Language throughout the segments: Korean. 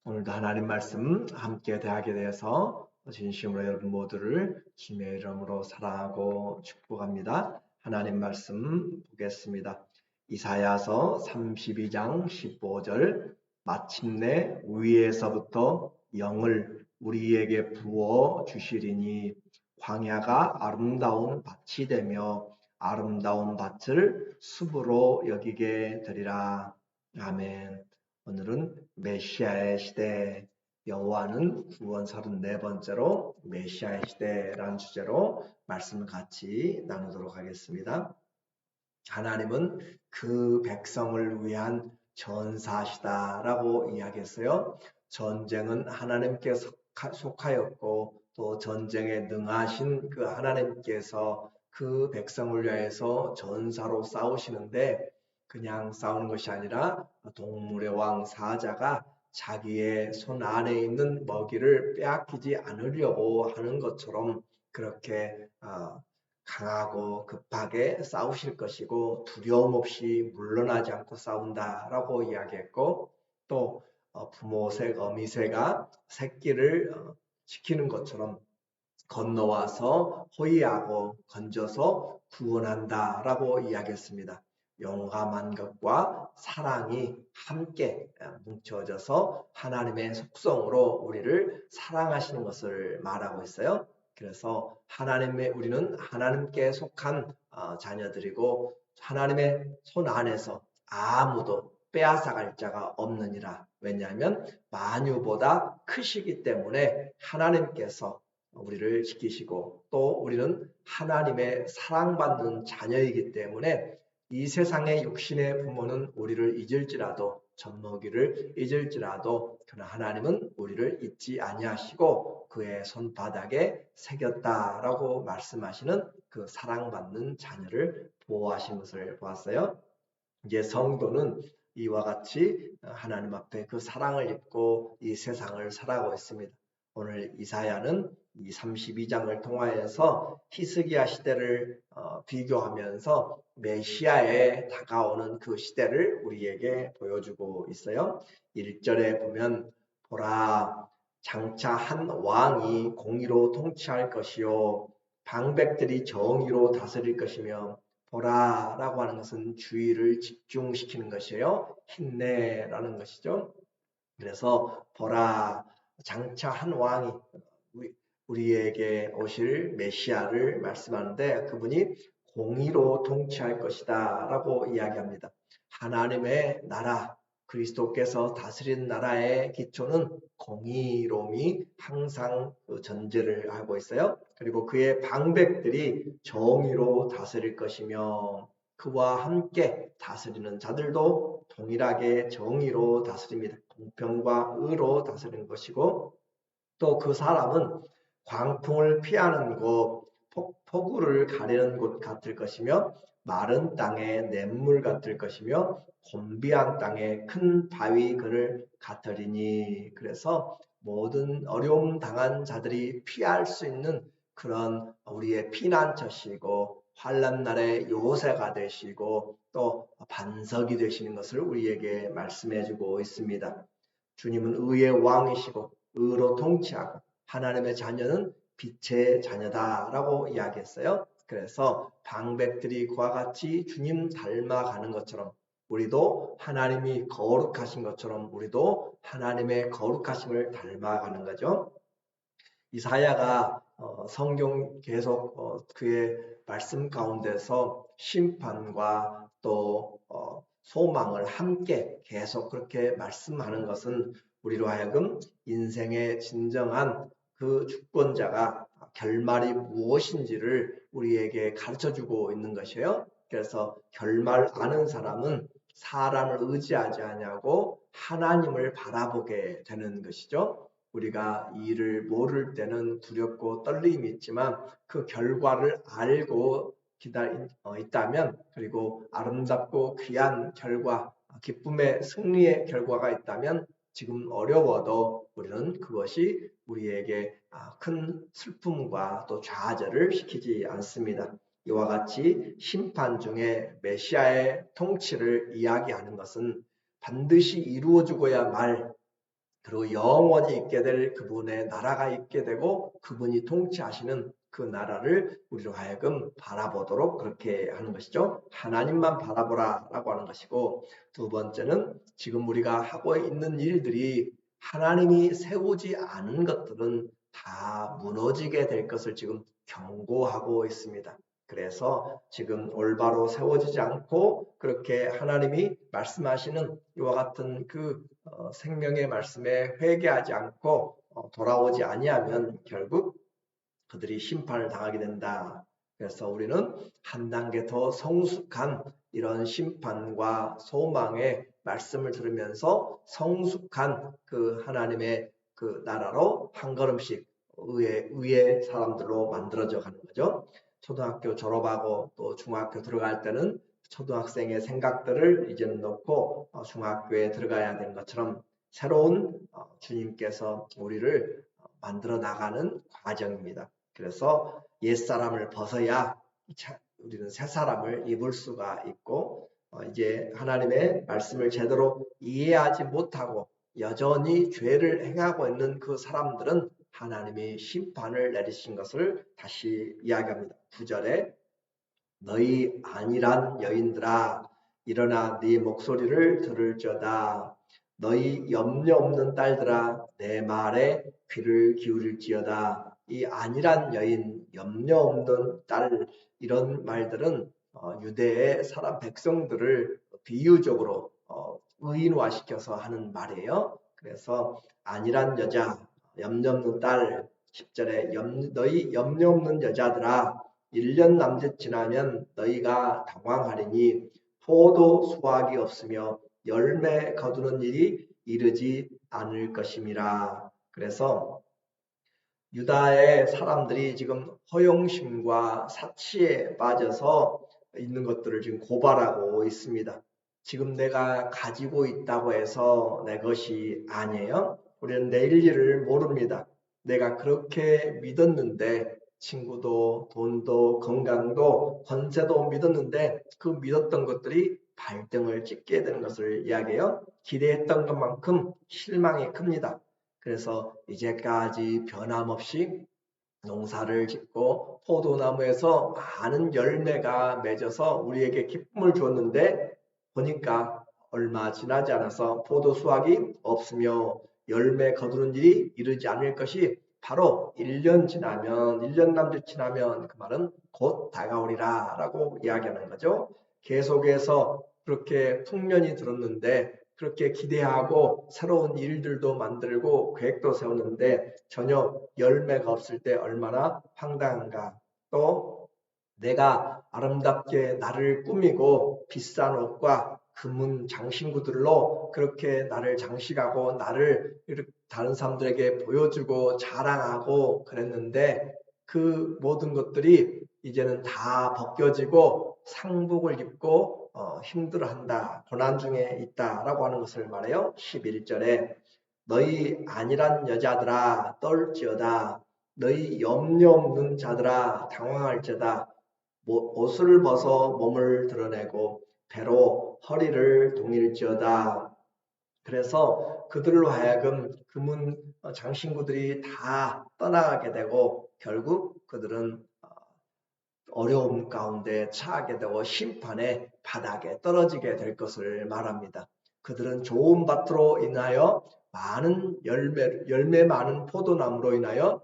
오늘도 하나님 말씀 함께 대하게 되어서 진심으로 여러분 모두를 주님의 이름으로 사랑하고 축복합니다. 하나님 말씀 보겠습니다. 이사야서 32장 15절 마침내 위에서부터 영을 우리에게 부어 주시리니 광야가 아름다운 밭이 되며 아름다운 밭을 숲으로 여기게 되리라. 아멘. 오늘은 메시아의 시대, 여호와는 구원 34번째로 메시아의 시대라는 주제로 말씀을 같이 나누도록 하겠습니다. 하나님은 그 백성을 위한 전사시다라고 이야기했어요. 전쟁은 하나님께 속하였고 또 전쟁에 능하신 그 하나님께서 그 백성을 위해서 전사로 싸우시는데 그냥 싸우는 것이 아니라 동물의 왕 사자가 자기의 손 안에 있는 먹이를 빼앗기지 않으려고 하는 것처럼 그렇게 강하고 급하게 싸우실 것이고 두려움 없이 물러나지 않고 싸운다라고 이야기했고 또 부모새 어미새가 새끼를 지키는 것처럼 건너와서 호위하고 건져서 구원한다라고 이야기했습니다. 용감한 것과 사랑이 함께 뭉쳐져서 하나님의 속성으로 우리를 사랑하시는 것을 말하고 있어요. 그래서 우리는 하나님께 속한 자녀들이고 하나님의 손 안에서 아무도 빼앗아갈 자가 없느니라. 왜냐하면 만유보다 크시기 때문에 하나님께서 우리를 지키시고 또 우리는 하나님의 사랑받는 자녀이기 때문에 이 세상의 육신의 부모는 우리를 잊을지라도 젖먹이를 잊을지라도 그러나 하나님은 우리를 잊지 아니하시고 그의 손바닥에 새겼다라고 말씀하시는 그 사랑받는 자녀를 보호하신 것을 보았어요. 이제 성도는 이와 같이 하나님 앞에 그 사랑을 입고 이 세상을 살아가고 있습니다. 오늘 이사야는 이 32장을 통하여서 히스기야 시대를 비교하면서 메시아에 다가오는 그 시대를 우리에게 보여주고 있어요. 1절에 보면 보라 장차 한 왕이 공의로 통치할 것이요 방백들이 정의로 다스릴 것이며 보라 라고 하는 것은 주의를 집중시키는 것이에요. 힘내라는 것이죠. 그래서 보라 장차 한 왕이 우리에게 오실 메시아를 말씀하는데 그분이 공의로 통치할 것이다 라고 이야기합니다. 하나님의 나라 그리스도께서 다스린 나라의 기초는 공의로움이 항상 전제를 하고 있어요. 그리고 그의 방백들이 정의로 다스릴 것이며 그와 함께 다스리는 자들도 동일하게 정의로 다스립니다. 공평과 의로 다스리는 것이고 또 그 사람은 광풍을 피하는 곳, 폭우를 가리는 곳 같을 것이며 마른 땅에 냇물 같을 것이며 곤비한 땅에 큰 바위 그늘 같으리니 그래서 모든 어려움 당한 자들이 피할 수 있는 그런 우리의 피난처시고 환난 날에 요새가 되시고 또 반석이 되시는 것을 우리에게 말씀해 주고 있습니다. 주님은 의의 왕이시고 의로 통치하고 하나님의 자녀는 빛의 자녀다라고 이야기했어요. 그래서 방백들이 그와 같이 주님 닮아가는 것처럼 우리도 하나님이 거룩하신 것처럼 우리도 하나님의 거룩하심을 닮아가는 거죠. 이사야가 성경 계속 그의 말씀 가운데서 심판과 또 소망을 함께 계속 그렇게 말씀하는 것은 우리로 하여금 인생의 진정한 그 주권자가 결말이 무엇인지를 우리에게 가르쳐주고 있는 것이에요. 그래서 결말 아는 사람은 사람을 의지하지 아니하고 하나님을 바라보게 되는 것이죠. 우리가 이 일을 모를 때는 두렵고 떨림이 있지만 그 결과를 알고 있다면 그리고 아름답고 귀한 결과, 기쁨의 승리의 결과가 있다면 지금 어려워도 우리는 그것이 우리에게 큰 슬픔과 또 좌절을 시키지 않습니다. 이와 같이 심판 중에 메시아의 통치를 이야기하는 것은 반드시 이루어지고야 말 그리고 영원히 있게 될 그분의 나라가 있게 되고 그분이 통치하시는 그 나라를 우리로 하여금 바라보도록 그렇게 하는 것이죠. 하나님만 바라보라 라고 하는 것이고, 두 번째는 지금 우리가 하고 있는 일들이 하나님이 세우지 않은 것들은 다 무너지게 될 것을 지금 경고하고 있습니다. 그래서 지금 올바로 세워지지 않고 그렇게 하나님이 말씀하시는 이와 같은 그 생명의 말씀에 회개하지 않고 돌아오지 아니하면 결국 그들이 심판을 당하게 된다. 그래서 우리는 한 단계 더 성숙한 이런 심판과 소망의 말씀을 들으면서 성숙한 그 하나님의 그 나라로 한 걸음씩 의의 사람들로 만들어져 가는 거죠. 초등학교 졸업하고 또 중학교 들어갈 때는 초등학생의 생각들을 이제는 놓고 중학교에 들어가야 되는 것처럼 새로운 주님께서 우리를 만들어 나가는 과정입니다. 그래서 옛사람을 벗어야 우리는 새 사람을 입을 수가 있고, 이제 하나님의 말씀을 제대로 이해하지 못하고 여전히 죄를 행하고 있는 그 사람들은 하나님이 심판을 내리신 것을 다시 이야기합니다. 9절에 너희 안일한 여인들아 일어나 네 목소리를 들을지어다. 너희 염려 없는 딸들아 내 말에 귀를 기울일지어다. 이 안일한 여인, 염려 없는 딸, 이런 말들은 유대의 사람 백성들을 비유적으로 의인화시켜서 하는 말이에요. 그래서 안일한 여자, 염려 없는 딸, 10절에 너희 염려 없는 여자들아 1년 남짓 지나면 너희가 당황하리니 포도 수확이 없으며 열매 거두는 일이 이르지 않을 것임이라. 그래서 유다의 사람들이 지금 허영심과 사치에 빠져서 있는 것들을 지금 고발하고 있습니다. 지금 내가 가지고 있다고 해서 내 것이 아니에요. 우리는 내일 일을 모릅니다. 내가 그렇게 믿었는데 친구도 돈도 건강도 권세도 믿었는데 그 믿었던 것들이 발등을 찍게 되는 것을 이야기해요. 기대했던 것만큼 실망이 큽니다. 그래서 이제까지 변함없이 농사를 짓고 포도나무에서 많은 열매가 맺어서 우리에게 기쁨을 줬는데 보니까 얼마 지나지 않아서 포도 수확이 없으며 열매 거두는 일이 이르지 않을 것이 바로 1년 지나면 1년 남짓 지나면 그 말은 곧 다가오리라 라고 이야기하는 거죠. 계속해서 그렇게 풍년이 들었는데 그렇게 기대하고 새로운 일들도 만들고 계획도 세웠는데 전혀 열매가 없을 때 얼마나 황당한가. 또 내가 아름답게 나를 꾸미고 비싼 옷과 금은 장신구들로 그렇게 나를 장식하고 나를 다른 사람들에게 보여주고 자랑하고 그랬는데 그 모든 것들이 이제는 다 벗겨지고 상복을 입고 힘들어한다, 고난 중에 있다라고 하는 것을 말해요. 11절에 너희 안일한 여자들아 떨지어다. 너희 염려 없는 자들아 당황할지어다. 옷을 벗어 몸을 드러내고 배로 허리를 동일지어다. 그래서 그들로 하여금 금은 장신구들이 다 떠나가게 되고 결국 그들은 어려움 가운데 처하게 되고 심판의 바닥에 떨어지게 될 것을 말합니다. 그들은 좋은 밭으로 인하여 많은 열매 많은 포도나무로 인하여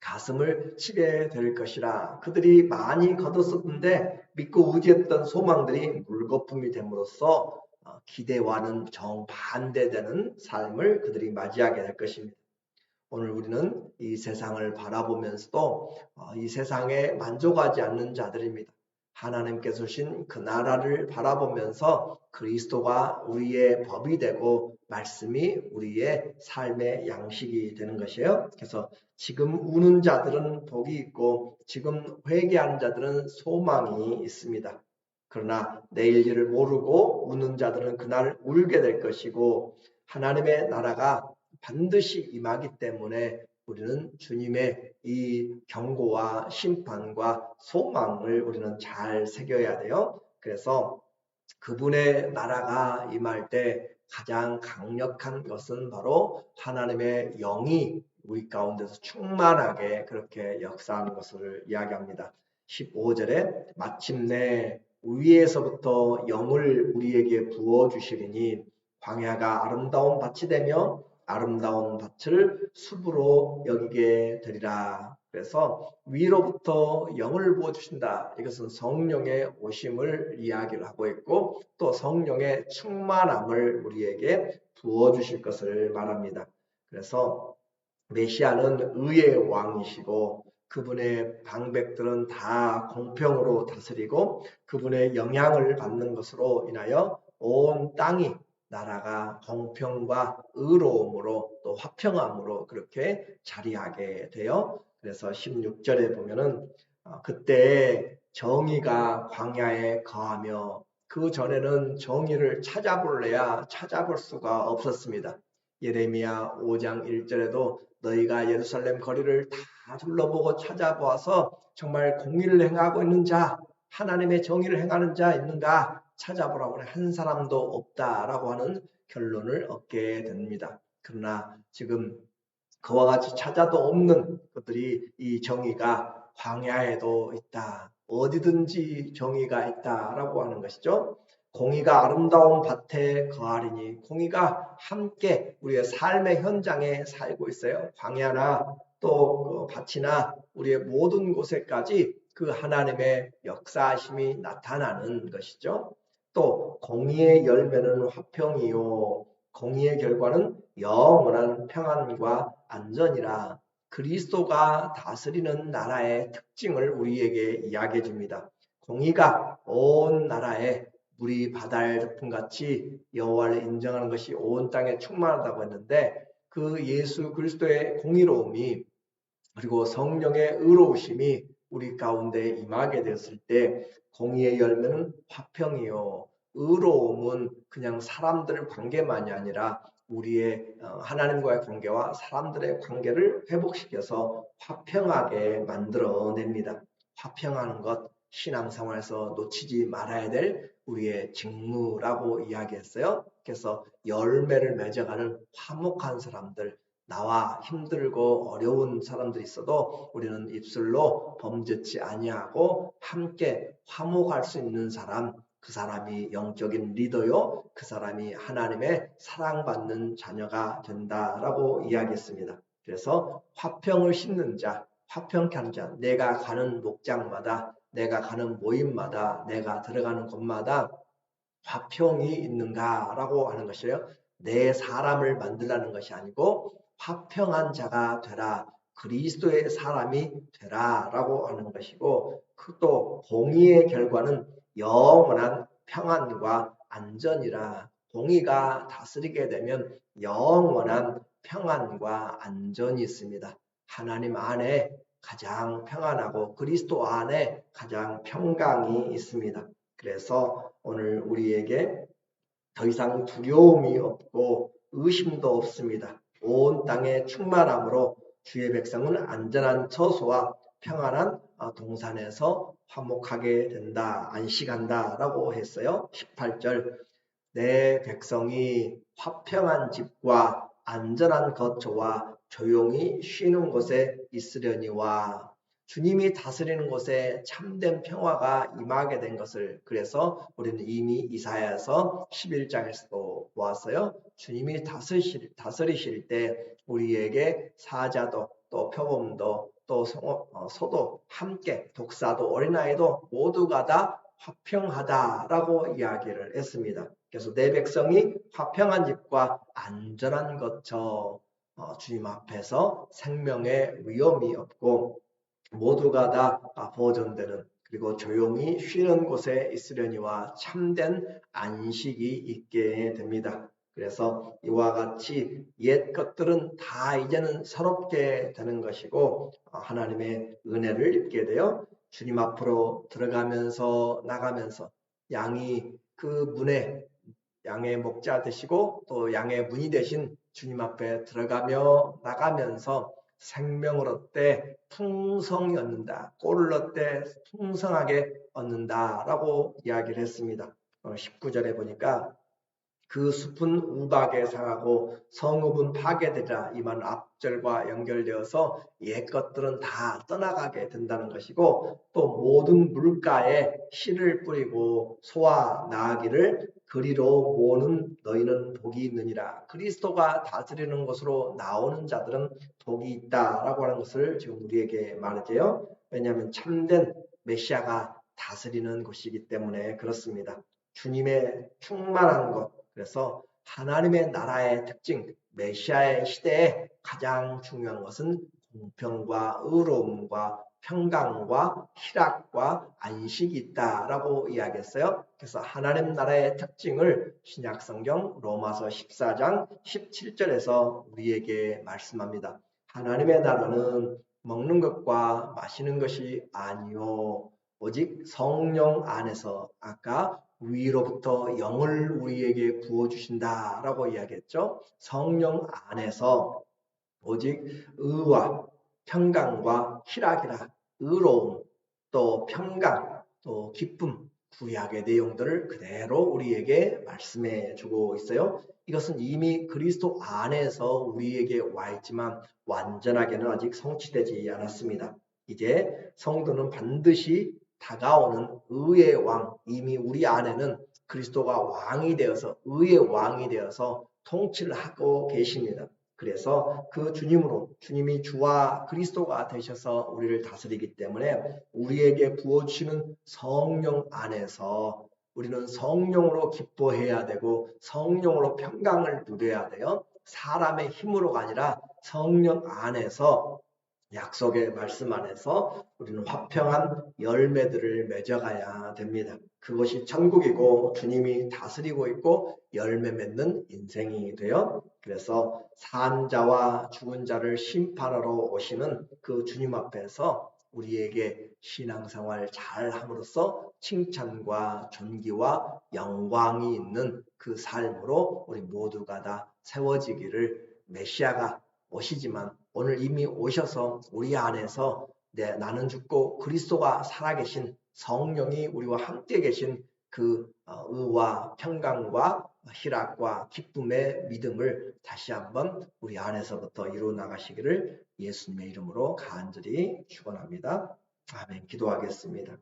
가슴을 치게 될 것이라. 그들이 많이 거뒀었는데 믿고 의지했던 소망들이 물거품이 됨으로써 기대와는 정반대되는 삶을 그들이 맞이하게 될 것입니다. 오늘 우리는 이 세상을 바라보면서도 이 세상에 만족하지 않는 자들입니다. 하나님께서 주신 그 나라를 바라보면서 그리스도가 우리의 법이 되고 말씀이 우리의 삶의 양식이 되는 것이에요. 그래서 지금 우는 자들은 복이 있고 지금 회개하는 자들은 소망이 있습니다. 그러나 내일 일을 모르고 우는 자들은 그날 울게 될 것이고 하나님의 나라가 반드시 임하기 때문에 우리는 주님의 이 경고와 심판과 소망을 우리는 잘 새겨야 돼요. 그래서 그분의 나라가 임할 때 가장 강력한 것은 바로 하나님의 영이 우리 가운데서 충만하게 그렇게 역사하는 것을 이야기합니다. 15절에 마침내 위에서부터 영을 우리에게 부어주시리니 광야가 아름다운 밭이 되며 아름다운 밭을 숲으로 여기게 되리라. 그래서 위로부터 영을 부어주신다. 이것은 성령의 오심을 이야기를 하고 있고 또 성령의 충만함을 우리에게 부어주실 것을 말합니다. 그래서 메시아는 의의 왕이시고 그분의 방백들은 다 공평으로 다스리고 그분의 영향을 받는 것으로 인하여 온 땅이 나라가 공평과 의로움으로 또 화평함으로 그렇게 자리하게 되어 그래서 16절에 보면은 그때 정의가 광야에 거하며 그 전에는 정의를 찾아볼래야 찾아볼 수가 없었습니다. 예레미야 5장 1절에도 너희가 예루살렘 거리를 다 둘러보고 찾아보아서 정말 공의를 행하고 있는 자, 하나님의 정의를 행하는 자 있는가 찾아보라고 한 사람도 없다라고 하는 결론을 얻게 됩니다. 그러나 지금 그와 같이 찾아도 없는 것들이 이 정의가 광야에도 있다. 어디든지 정의가 있다라고 하는 것이죠. 공의가 아름다운 밭에 거하리니 공의가 함께 우리의 삶의 현장에 살고 있어요. 광야나 또 밭이나 우리의 모든 곳에까지 그 하나님의 역사하심이 나타나는 것이죠. 또 공의의 열매는 화평이요 공의의 결과는 영원한 평안과 안전이라. 그리스도가 다스리는 나라의 특징을 우리에게 이야기해 줍니다. 공의가 온 나라에 물이 바다의 덮음같이 여호와를 인정하는 것이 온 땅에 충만하다고 했는데 그 예수 그리스도의 공의로움이 그리고 성령의 의로우심이 우리 가운데 임하게 되었을 때 공의의 열매는 화평이요. 의로움은 그냥 사람들 관계만이 아니라 우리의 하나님과의 관계와 사람들의 관계를 회복시켜서 화평하게 만들어냅니다. 화평하는 것 신앙생활에서 놓치지 말아야 될 우리의 직무라고 이야기했어요. 그래서 열매를 맺어가는 화목한 사람들, 나와 힘들고 어려운 사람들이 있어도 우리는 입술로 범죄치 아니하고 함께 화목할 수 있는 사람, 그 사람이 영적인 리더요, 그 사람이 하나님의 사랑받는 자녀가 된다라고 이야기했습니다. 그래서 화평을 심는 자, 화평케 하는 자, 내가 가는 목장마다, 내가 가는 모임마다, 내가 들어가는 곳마다 화평이 있는가라고 하는 것이에요. 내 사람을 만들라는 것이 아니고 화평한 자가 되라. 그리스도의 사람이 되라 라고 하는 것이고 또 공의의 결과는 영원한 평안과 안전이라. 공의가 다스리게 되면 영원한 평안과 안전이 있습니다. 하나님 안에 가장 평안하고 그리스도 안에 가장 평강이 있습니다. 그래서 오늘 우리에게 더 이상 두려움이 없고 의심도 없습니다. 온 땅에 충만함으로 주의 백성은 안전한 처소와 평안한 동산에서 화목하게 된다, 안식한다 라고 했어요. 18절 내 백성이 화평한 집과 안전한 거처와 조용히 쉬는 곳에 있으려니와 주님이 다스리는 곳에 참된 평화가 임하게 된 것을 그래서 우리는 이미 이사야서 11장에서도 보았어요. 주님이 다스리실 때 우리에게 사자도 또 표범도 또 소도 함께 독사도 어린아이도 모두가 다 화평하다라고 이야기를 했습니다. 그래서 내 백성이 화평한 집과 안전한 거처 주님 앞에서 생명의 위험이 없고 모두가 다 보존되는 그리고 조용히 쉬는 곳에 있으려니와 참된 안식이 있게 됩니다. 그래서 이와 같이 옛 것들은 다 이제는 새롭게 되는 것이고 하나님의 은혜를 입게 되어 주님 앞으로 들어가면서 나가면서 양이 그 문에 양의 목자 되시고 또 양의 문이 되신 주님 앞에 들어가며 나가면서 생명을 얻되 풍성히 얻는다. 꼴을 얻되 풍성하게 얻는다라고 이야기를 했습니다. 19절에 보니까 그 숲은 우박에 상하고 성읍은 파괴되리라. 이 말은 앞절과 연결되어서 옛 것들은 다 떠나가게 된다는 것이고, 또 모든 물가에 씨를 뿌리고 소와 나귀를 그리로 모으는 너희는 복이 있느니라. 그리스도가 다스리는 것으로 나오는 자들은 복이 있다라고 하는 것을 지금 우리에게 말하죠. 왜냐하면 참된 메시아가 다스리는 곳이기 때문에 그렇습니다. 주님의 충만한 것, 그래서 하나님의 나라의 특징, 메시아의 시대에 가장 중요한 것은 공평과 의로움과 평강과 희락과 안식이 있다라고 이야기했어요. 그래서 하나님 나라의 특징을 신약성경 로마서 14장 17절에서 우리에게 말씀합니다. 하나님의 나라는 먹는 것과 마시는 것이 아니요 오직 성령 안에서 아까 위로부터 영을 우리에게 부어주신다라고 이야기했죠. 성령 안에서 오직 의와 평강과 희락이라. 의로움, 또 평강, 또 기쁨, 구약의 내용들을 그대로 우리에게 말씀해 주고 있어요. 이것은 이미 그리스도 안에서 우리에게 와 있지만 완전하게는 아직 성취되지 않았습니다. 이제 성도는 반드시 다가오는 의의 왕, 이미 우리 안에는 그리스도가 왕이 되어서, 의의 왕이 되어서 통치를 하고 계십니다. 그래서 그 주님으로, 주님이 주와 그리스도가 되셔서 우리를 다스리기 때문에 우리에게 부어주시는 성령 안에서 우리는 성령으로 기뻐해야 되고 성령으로 평강을 누려야 돼요. 사람의 힘으로가 아니라 성령 안에서, 약속의 말씀 안에서 우리는 화평한 열매들을 맺어가야 됩니다. 그것이 천국이고 주님이 다스리고 있고 열매 맺는 인생이 돼요. 그래서 산 자와 죽은 자를 심판하러 오시는 그 주님 앞에서 우리에게 신앙생활 잘 함으로써 칭찬과 존귀와 영광이 있는 그 삶으로 우리 모두가 다 세워지기를, 메시아가 오시지만 오늘 이미 오셔서 우리 안에서 나는 죽고 그리스도가 살아계신, 성령이 우리와 함께 계신 그 의와 평강과 희락과 기쁨의 믿음을 다시 한번 우리 안에서부터 이루어 나가시기를 예수님의 이름으로 간절히 축원합니다. 아멘. 기도하겠습니다.